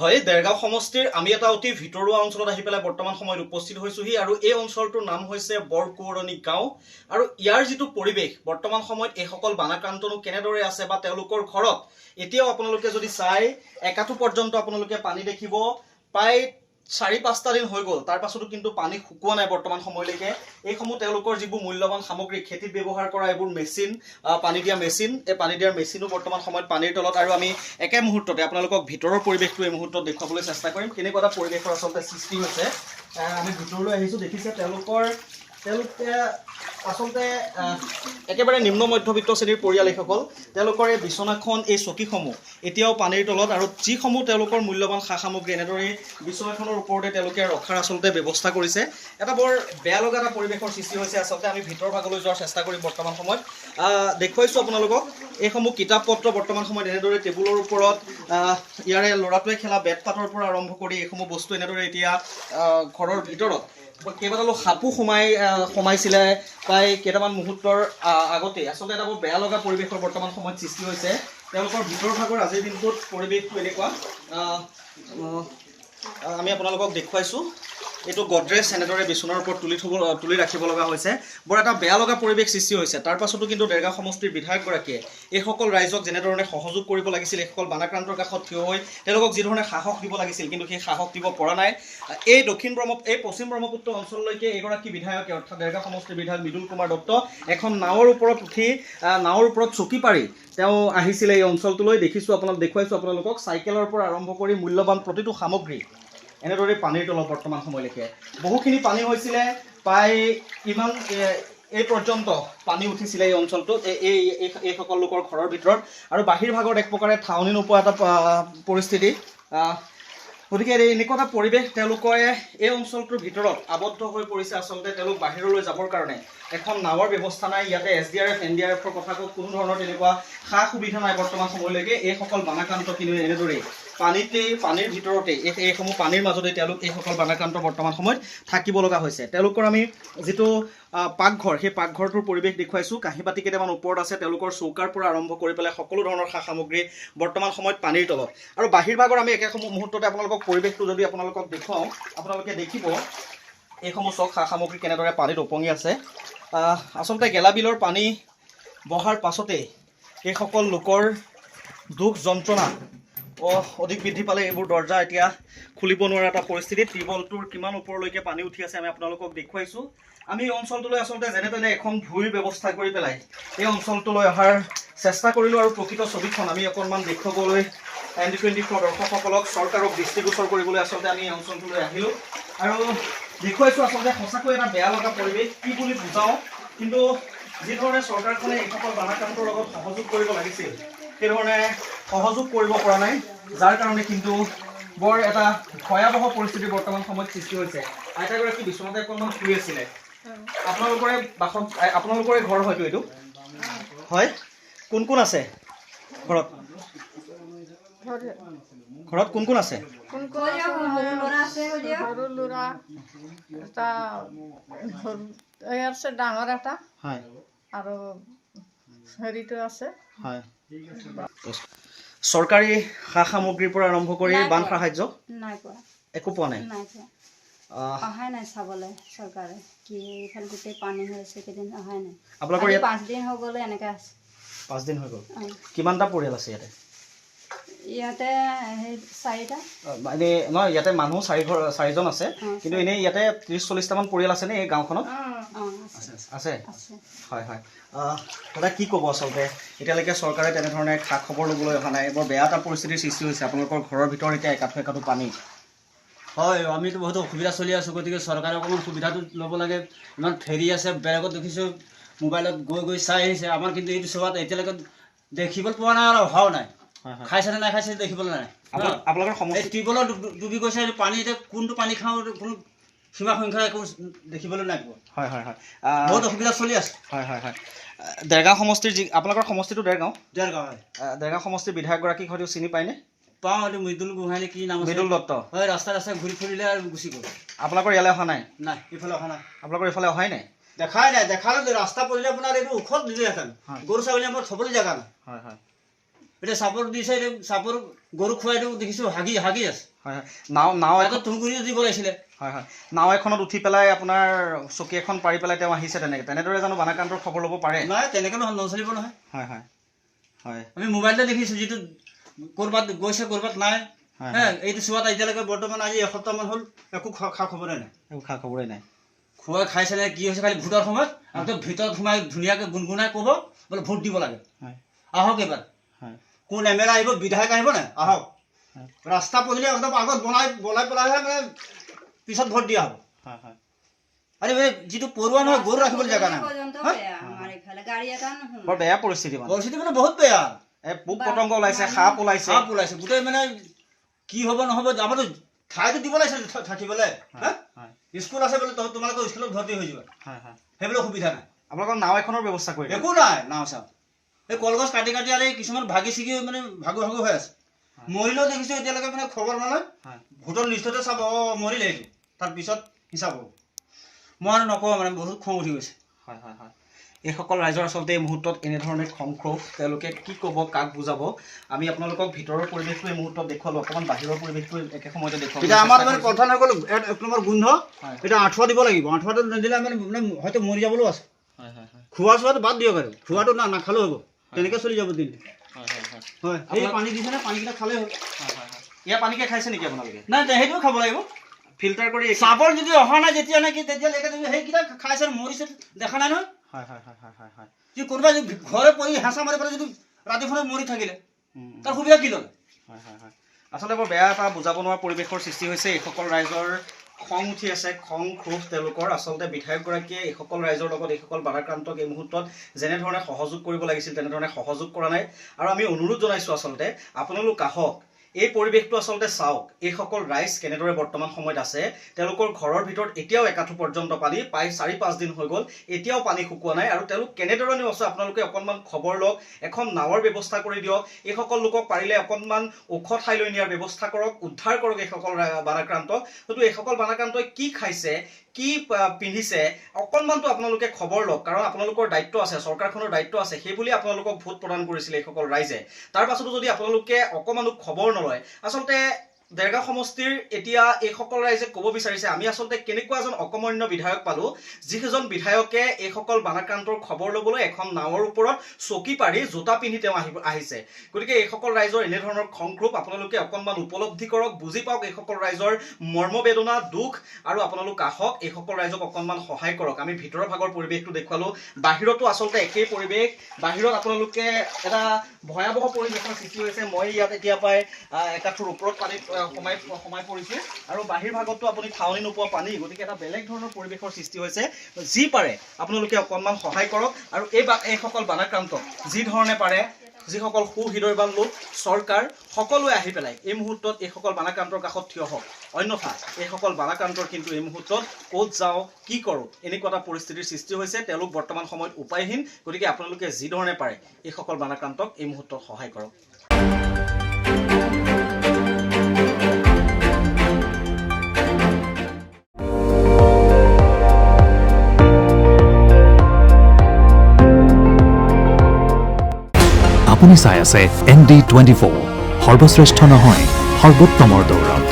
হয়, দেৰগাঁও সমষ্টিৰ আমি এটা অতি ভিতৰুৱা অঞ্চলত আহি পেলাই বৰ্তমান সময়ত উপস্থিত হৈছোহি আৰু এই অঞ্চলটোৰ নাম হৈছে বৰকুঁৱৰণী গাঁও। আৰু ইয়াৰ যিটো পৰিৱেশ বৰ্তমান সময়ত এইসকল বানাক্ৰান্তনো কেনেদৰে আছে বা তেওঁলোকৰ ঘৰত এতিয়াও আপোনালোকে যদি চাই একাঠু পৰ্যন্ত আপোনালোকে পানী দেখিব। প্ৰায় 4-5টা দিন হৈ গ'ল, তাৰ পাছতো কিন্তু পানী শুকোৱা নাই বৰ্তমান সময়লৈকে। এইসমূহ তেওঁলোকৰ যিবোৰ মূল্যৱান সামগ্ৰী খেতিত ব্যৱহাৰ কৰা এইবোৰ মেচিন, পানী দিয়া মেচিন, এই পানী দিয়াৰ মেচিনো বৰ্তমান সময়ত পানীৰ তলত। আৰু আমি একে মুহূৰ্ততে আপোনালোকক ভিতৰৰ পৰিৱেশটো এই মুহূৰ্তত দেখুৱাবলৈ চেষ্টা কৰিম কেনেকুৱা এটা পৰিৱেশৰ আচলতে সৃষ্টি হৈছে। আমি ভিতৰলৈ আহিছোঁ, দেখিছে তেওঁলোকে আচলতে একেবাৰে নিম্ন মধ্যবিত্ত শ্ৰেণীৰ পৰিয়াল এইসকল। তেওঁলোকৰ এই বিচনাখন, এই চকীসমূহ এতিয়াও পানীৰ তলত, আৰু যিসমূহ তেওঁলোকৰ মূল্যৱান সা সামগ্ৰী এনেদৰে বিচনাখনৰ ওপৰতে তেওঁলোকে ৰখাৰ আচলতে ব্যৱস্থা কৰিছে। এটা বৰ বেয়া লগা এটা পৰিৱেশৰ সৃষ্টি হৈছে। আচলতে আমি ভিতৰ ভাগলৈ যোৱাৰ চেষ্টা কৰিম বৰ্তমান সময়ত। দেখুৱাইছোঁ আপোনালোকক এইসমূহ কিতাপ পত্ৰ বৰ্তমান সময়ত এনেদৰে টেবুলৰ ওপৰত, ইয়াৰে ল'ৰাটোৱে খেলা বেট পাতৰ পৰা আৰম্ভ কৰি এইসমূহ বস্তু এনেদৰে এতিয়া ঘৰৰ ভিতৰত কেইবাটালো সাপো সোমাইছিলে প্ৰায় কেইটামান মুহূৰ্তৰ আগতে। আচলতে এটা বৰ বেয়া লগা পৰিৱেশৰ বৰ্তমান সময়ত সৃষ্টি হৈছে। তেওঁলোকৰ ভিতৰ ভাগৰ আজিৰ দিনটোত পৰিৱেশটো এনেকুৱা। আমি আপোনালোকক দেখুৱাইছোঁ এইটো গডৰেজ এনেদৰে বিচনাৰ ওপৰত তুলি ৰাখিব লগা হৈছে। বৰ এটা বেয়া লগা পৰিৱেশ সৃষ্টি হৈছে। তাৰ পাছতো কিন্তু দেৰগাঁও সমষ্টিৰ বিধায়কগৰাকীয়ে এইসকল ৰাইজক যেনেধৰণে সহযোগ কৰিব লাগিছিল, এইসকল বানাক্ৰান্তৰ কাষত থিয় হৈ তেওঁলোকক যিধৰণে সাহস দিব লাগিছিল, কিন্তু সেই সাহস দিব পৰা নাই। এই পশ্চিম ব্ৰহ্মপুত্ৰ অঞ্চললৈকে এইগৰাকী বিধায়কে, অৰ্থাৎ দেৰগাঁও সমষ্টিৰ বিধায়ক মৃদুল কুমাৰ দত্ত, এখন নাৱৰ ওপৰত উঠি নাৱৰ ওপৰত চকী পাৰি তেওঁ আহিছিলে এই অঞ্চলটোলৈ। দেখুৱাইছোঁ আপোনালোকক চাইকেলৰ পৰা আৰম্ভ কৰি মূল্যৱান প্ৰতিটো সামগ্ৰী এনেদৰে পানীৰ তলত বৰ্তমান সময়লৈকে। বহুখিনি পানী হৈছিলে, প্ৰায় ইমান এই পৰ্যন্ত পানী উঠিছিলে এই অঞ্চলটোত, এইসকল লোকৰ ঘৰৰ ভিতৰত। আৰু বাহিৰ ভাগত এক প্ৰকাৰে ঠাৱনি নোপোৱা এটা পৰিস্থিতি। গতিকে এনেকুৱা এটা পৰিৱেশ তেওঁলোকে এই অঞ্চলটোৰ ভিতৰত আবদ্ধ হৈ পৰিছে। আচলতে তেওঁলোক বাহিৰলৈ যাবৰ কাৰণে এখন নাৱৰ ব্যৱস্থা নাই। ইয়াতে SDRF NDRFৰ কথা কওক, কোনো ধৰণৰ তেনেকুৱা সা সুবিধা নাই বৰ্তমান সময়লৈকে। এইসকল বানাক্ৰান্ত কিন্তু এনেদৰেই পানীৰ ভিতৰতে, এইসমূহ পানীৰ মাজতে এইসকল বানাক্ৰান্ত বৰ্তমান সময়ত থাকিব লগা হৈছে। তেওঁলোকৰ আমি যিটো পাকঘৰ, সেই পাকঘৰটোৰ পৰিৱেশ দেখুৱাইছোঁ। কাঁহী বাতি কেইটামান ওপৰত আছে, তেওঁলোকৰ চৌকাৰ পৰা আৰম্ভ কৰি পেলাই সকলো ধৰণৰ সা সামগ্ৰী বৰ্তমান সময়ত পানীৰ তলত। আৰু বাহিৰ ভাগৰ আমি একেসমূহ মুহূৰ্ততে আপোনালোকক পৰিৱেশটো যদি আপোনালোকক দেখুৱাওঁ, আপোনালোকে দেখিব এইসমূহ চব সা সামগ্ৰী কেনেদৰে পানীত উপঙি আছে। আচলতে গেলাবিলৰ পানী বহাৰ পাছতেই এইসকল লোকৰ দুখ যন্ত্ৰণা অধিক বৃদ্ধি পালে। এইবোৰ দৰ্জা এতিয়া খুলিব নোৱাৰা এটা পৰিস্থিতি। টিউবৱেলটোৰ কিমান ওপৰলৈকে পানী উঠি আছে আমি আপোনালোকক দেখুৱাইছোঁ। আমি এই অঞ্চলটোলৈ আচলতে যেনে তেনে এখন ভূঁইৰ ব্যৱস্থা কৰি পেলাই এই অঞ্চলটোলৈ অহাৰ চেষ্টা কৰিলোঁ। আৰু প্ৰকৃত ছবিখন আমি অকণমান দেখুৱাবলৈ ND24 দৰ্শকসকলক, চৰকাৰক দৃষ্টিগোচৰ কৰিবলৈ আচলতে আমি এই অঞ্চলটোলৈ আহিলোঁ আৰু দেখুৱাইছোঁ। আচলতে সঁচাকৈ এটা বেয়া লগা পৰিৱেশ, কি বুলি বুজাওঁ। কিন্তু যিধৰণে চৰকাৰখনে এইসকল বানাক্ৰান্তৰ লগত সহযোগ কৰিব লাগিছিল, সেইধৰণে সহযোগ কৰিব পৰা নাই, যাৰ কাৰণে কিন্তু বৰ এটা ভয়াৱহ পৰিস্থিতি বৰ্তমান সময়ত সৃষ্টি হৈছে। আইতাগৰাকী বিচনাতে অকণমান শুই আছিলে। আপোনালোকৰে ঘৰ হয়তো এইটো? হয়। কোন কোন আছে ঘৰত? ঘৰত কোন কোন আছে? ডাঙৰ এটা হয় আৰু হেৰিটো আছে। হয়। চৰকাৰী সা সামগ্ৰীৰ পৰা আৰম্ভ কৰি বান সাহায্য নাই পোৱা, একো পোৱা নাই। অহাই নাই চাবলৈ চৰকাৰে। কি এইফালে গোটেই পানী হৈ আছে, কেইদিন অহাই নাই। আপোনালোকৰ 5 দিন হৈ গ'লে এনেকৈ আছে। 5 দিন হৈ গ'ল। কিমানটা পৰিয়াল আছে ইয়াতে? ইয়াতে 4টা। এনেই নহয়, ইয়াতে মানুহ 4জন আছে, কিন্তু এনেই ইয়াতে 30-40টামান পৰিয়াল আছেনে এই গাঁওখনত? আছে। হয় হয়। দাদা কি ক'ব? আচলতে এতিয়ালৈকে চৰকাৰে তেনেধৰণে খা খবৰ ল'বলৈ অহা নাই। বৰ বেয়া এটা পৰিস্থিতিৰ সৃষ্টি হৈছে। আপোনালোকৰ ঘৰৰ ভিতৰত এতিয়া একাঠু পানী। হয়, আমিতো বহুত অসুবিধা চলি আছোঁ। গতিকে চৰকাৰে অকণমান সুবিধাটো ল'ব লাগে। ইমান ফেৰী আছে, বেলেগত দেখিছোঁ মোবাইলত গৈ চাই আহিছে। আমাৰ কিন্তু এইটো চোৱাত এতিয়ালৈকে দেখিবলৈ পোৱা নাই আৰু অহাও নাই। খাইছেনে নাই খাইছে দেখিবলৈ নাই। আপোনালোকৰ এই টিউবৱেলত ডুবি গৈছে পানী। এতিয়া কোনটো পানী খাওঁ কোনো সীমা সংখ্যা একো দেখিবলৈ নাই পোৱা। হয় হয় হয়, বহুত অসুবিধা চলি আছে। হয় হয় হয়। দেৰগাঁও সমষ্টিৰ আপোনালোকৰ সমষ্টিটো দেৰগাঁও? দেৰগাঁও হয়। দেৰগাঁও সমষ্টিৰ বিধায়কগৰাকীক হয়তো চিনি পায়নে? পাওঁ, এইটো মৃদুল গোহাঁই কি নাম আছে? মৃদুল দত্ত। হয়, ৰাস্তাই ঘূৰি ফুৰিলে আৰু গুচি গ'ল। আপোনালোকৰ ইয়ালৈ অহা নাই? নাই, এইফালে অহা নাই। আপোনালোকৰ এইফালে অহাই নাই? দেখাই নাই। দেখালে ৰাস্তা পদূলি আপোনাৰ এইটো ওখত নিদিলেহেঁতেন। গৰু ছাগলী আমাৰ থ'বলৈ জেগা নাই। হয় হয়। এতিয়া চাপৰ দিছে, এতিয়া চাপৰ গৰু খুৱাই দিওঁ দেখিছোঁ হাগি আছে। হয় হয় নাও আগত তুঁহগুৰিও দিব লাগিছিলে। হয় হয় নাও এখনত উঠি পেলাই আপোনাৰ চকী এখন পাৰি পেলাই তেওঁ আহিছে তেনেদৰে জানো বানাক্ৰান্তৰ খবৰ ল'ব পাৰে? নাই, তেনেকৈ নচলিব নহয়। হয় হয় হয় আমি মোবাইলতে দেখিছোঁ, যিটো ক'ৰবাত গৈছে ক'ৰবাত নাই। এইটো চোৱাত এতিয়ালৈকে বৰ্তমান আজি এসপ্তাহমান হ'ল একো খা খবৰে নাই, একো খা খবৰেই নাই। খোৱা খাইছে নে কি হৈছে, খালি ভোটৰ সময়ত একদম ভিতৰত সোমাই ধুনীয়াকৈ গুণগুণাই ক'ব বোলে ভোট দিব লাগে, আহক এবাৰ। কোন MLA আহিব, বিধায়ক আহিব নাই, আহক। ৰাস্তা পহিলে একদম আগত বনাই পেলাইহে মানে পিছত ভোট দিয়া হ'ব। আৰে যিটো পৰুৱা নহয়, গৰু ৰাখিবলৈ জেগা নাই। বৰ বেয়া পৰিস্থিতি মানে বহুত বেয়া। পোক পতংগ ওলাইছে, সাপ ওলাইছে, গোটেই মানে কি হ'ব নহ'ব। আমাৰতো ঠাইতো দিব লাগিছিল থাকিবলৈ। স্কুল আছে বোলে, তোমালোকৰ স্কুলত ভৰ্তি হৈ যোৱা, সেইবিলাক সুবিধা নাই। আপোনালোকৰ নাও এখনৰ ব্যৱস্থা কৰি একো নাই, নাও চাও। এই কলগছ কাটি আনি কিছুমান ভাগি ছিগি মানে ভাগু হৈ আছে। মৰিলেও দেখিছোঁ এতিয়ালৈকে মানে খবৰ নলয়। ভোটৰ লিষ্টতে চাব মৰিলে, এইটো তাৰপিছত হিচাপ হ'ব। মই আৰু নকওঁ, মানে বহুত খং উঠি গৈছে। হয় হয় হয় এইসকল ৰাইজৰ আচলতে এই মুহূৰ্তত এনেধৰণে খং ক্ষোভ, তেওঁলোকে কি ক'ব, কাক বুজাব। আমি আপোনালোকক ভিতৰৰ পৰিৱেশটো এই মুহূৰ্তত দেখুৱালোঁ, অকণমান বাহিৰৰ পৰিৱেশটো একে সময়তে দেখুৱাব। এতিয়া আমাৰ মানে কথা হৈ গ'ল, এক নম্বৰ গোন্ধ। এতিয়া আঁঠুৱা দিব লাগিব, আঁঠুৱাটো নিদিলে মানে হয়তো মৰি যাবলৈও আছে। খোৱা চোৱাটো বাদ দিয়ক, আৰু খোৱাটো নাখালেও হ'ব, তেনেকৈ চলি যাব দিনটো। হয়, এই পানী দিছে নে, পানীকেইটা খালেই হ'ল। ইয়াৰ পানীকে খাইছে নেকি আপোনালোকে? নাই, সেইটোও খাব লাগিব। ফিল্টাৰ কৰি চাপৰ যদি অহা নাই যেতিয়া নেকি, তেতিয়ালৈকে সেইকেইটা খাইছে, মৰিছে, দেখা নাই নহয়। যদি কোনোবাই ঘৰে পৰি হেঁচা মাৰি পেলাই যদি ৰাতিখনত মৰি থাকিলে তাৰ সুবিধা কি ল'লে? আচলতে বৰ বেয়া এটা বুজাব নোৱাৰা পৰিৱেশৰ সৃষ্টি হৈছে। এইসকল ৰাইজৰ খং উঠি আছে, খং ক্ষোভ তেওঁলোকৰ। আচলতে বিধায়কগৰাকীয়ে এইসকল ৰাইজৰ লগত এইসকল বাধাক্ৰান্তক এই মুহূৰ্তত যেনেধৰণে সহযোগ কৰিব লাগিছিল তেনেধৰণে সহযোগ কৰা নাই। আৰু আমি অনুৰোধ জনাইছোঁ, আচলতে আপোনালোক আহক, এই পৰিৱেশটো আচলতে চাওক। এইসকল ৰাইজ কেনেদৰে বৰ্তমান সময়ত আছে, তেওঁলোকৰ ঘৰৰ ভিতৰত এতিয়াও একাঠু পৰ্যন্ত পানী, প্ৰায় 4-5 দিন হৈ গ'ল, এতিয়াও পানী শুকোৱা নাই। আৰু তেওঁলোক কেনেধৰণে আছে আপোনালোকে অকণমান খবৰ লওক, এখন নাৱৰ ব্যৱস্থা কৰি দিয়ক। এইসকল লোকক পাৰিলে অকণমান ওখ ঠাইলৈ নিয়াৰ ব্যৱস্থা কৰক, উদ্ধাৰ কৰক এইসকল বানাক্ৰান্তক। কিন্তু এইসকল বানাক্ৰান্তই কি খাইছে, কি পিন্ধিছে, অকণমানতো আপোনালোকে খবৰ লওক। কাৰণ আপোনালোকৰ দায়িত্ব আছে, চৰকাৰখনৰ দায়িত্ব আছে, সেইবুলি আপোনালোকক ভোট প্ৰদান কৰিছিলে এইসকল ৰাইজে। তাৰ পাছতো যদি আপোনালোকে অকণমানো খবৰ নলয়, আচলতে দেৰগাঁও সমষ্টিৰ এতিয়া এইসকল ৰাইজে ক'ব বিচাৰিছে, আমি আচলতে কেনেকুৱা এজন অকৰ্মণ্য বিধায়ক পালোঁ, যিকেইজন বিধায়কে এইসকল বানাক্ৰান্তৰ খবৰ ল'বলৈ এখন নাৱৰ ওপৰত চকী পাৰি জোতা পিন্ধি তেওঁ আহিছে। গতিকে এইসকল ৰাইজৰ এনেধৰণৰ খং ক্ষোভ আপোনালোকে অকণমান উপলব্ধি কৰক, বুজি পাওক এইসকল ৰাইজৰ মৰ্মবেদনা, দুখ। আৰু আপোনালোক আহক, এইসকল ৰাইজক অকণমান সহায় কৰক। আমি ভিতৰৰ ভাগৰ পৰিৱেশটো দেখুৱালোঁ, বাহিৰতো আচলতে একেই পৰিৱেশ। বাহিৰত আপোনালোকে এটা ভয়াৱহ পৰিৱেশৰ সৃষ্টি হৈছে। মই ইয়াত এতিয়া প্ৰায় একাঠুৰ ওপৰত পানীত সোমাই পৰিছোঁ, আৰু বাহিৰ ভাগততো আপুনি ঠাৱনি নোপোৱা পানী। গতিকে এটা বেলেগ ধৰণৰ পৰিৱেশৰ সৃষ্টি হৈছে। যি পাৰে আপোনালোকে অকণমান সহায় কৰক। আৰু এইসকল বানাক্ৰান্তক যি ধৰণে পাৰে, যিসকল সুহৃদয়বান লোক, চৰকাৰ, সকলোৱে আহি পেলাই এই মুহূৰ্তত এইসকল বানাক্ৰান্তৰ কাষত থিয় হওক। অন্যথা এইসকল বানাক্ৰান্তৰ কিন্তু এই মুহূৰ্তত ক'ত যাওঁ, কি কৰোঁ, এনেকুৱা এটা পৰিস্থিতিৰ সৃষ্টি হৈছে। তেওঁলোক বৰ্তমান সময়ত উপায়হীন। গতিকে আপোনালোকে যি ধৰণে পাৰে এইসকল বানাক্ৰান্তক এই মুহূৰ্তত সহায় কৰক। আপুনি চাই আছে ND24, সৰ্বশ্ৰেষ্ঠ নহয়, সৰ্বোত্তমৰ দৌৰত।